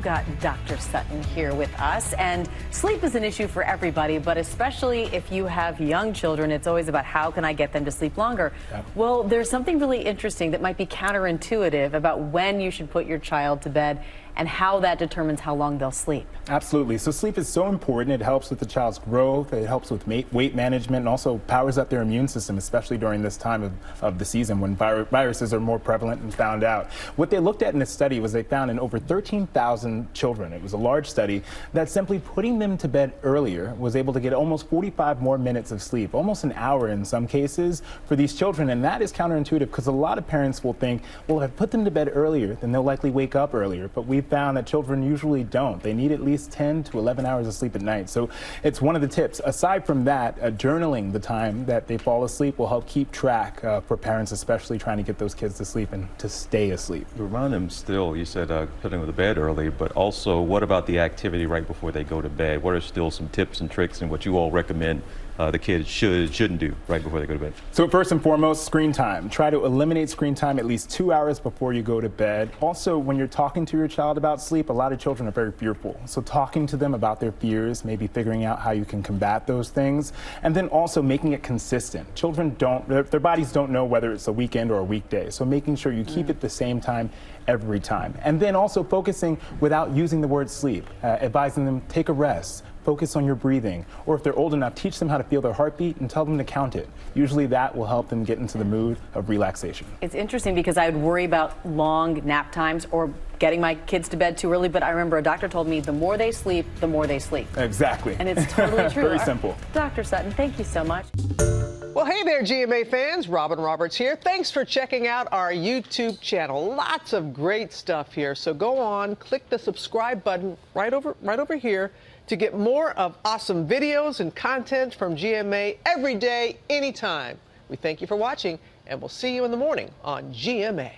got Dr. Sutton here with us, and sleep is an issue for everybody, but especially if you have young children, it's always about how can I get them to sleep longer. Yep. Well, there's something really interesting that might be counterintuitive about when you should put your child to bed and how that determines how long they'll sleep. Absolutely. So sleep is so important. It helps with the child's growth, it helps with weight management, and also powers up their immune system, especially during this time of the season when viruses are more prevalent and found out. What they looked at in this study was they found in over 13,000 children, it was a large study, that simply putting them to bed earlier was able to get almost 45 more minutes of sleep, almost an hour in some cases for these children. And that is counterintuitive because a lot of parents will think, well, if I put them to bed earlier, then they'll likely wake up earlier. But we've found that children usually don't. They need at least 10 to 11 hours of sleep at night. So it's one of the tips. Aside from that, journaling the time that they fall asleep will help keep track for parents, especially trying to get those kids to sleep and to stay asleep. You remind them still, you said putting them to bed early, but also what about the activity right before they go to bed? What are still some tips and tricks and what you all recommend the kids shouldn't do right before they go to bed? So first and foremost, screen time. Try to eliminate screen time at least 2 hours before you go to bed. Also, when you're talking to your child about sleep, a lot of children are very fearful. So talking to them about their fears, maybe figuring out how you can combat those things, and then also making it consistent. Children their bodies don't know whether it's a weekend or a weekday. So making sure you keep it the same time every time. And then also focusing without using the word sleep, advising them take a rest, focus on your breathing, or if they're old enough, teach them how to feel their heartbeat and tell them to count it. Usually that will help them get into the mood of relaxation. It's interesting because I would worry about long nap times or getting my kids to bed too early, but I remember a doctor told me the more they sleep, the more they sleep. Exactly. And it's totally true. Very simple. Dr. Sutton, thank you so much. Well, hey there, GMA fans. Robin Roberts here. Thanks for checking out our YouTube channel. Lots of great stuff here. So go on, click the subscribe button right over here to get more of awesome videos and content from GMA every day, anytime. We thank you for watching, and we'll see you in the morning on GMA.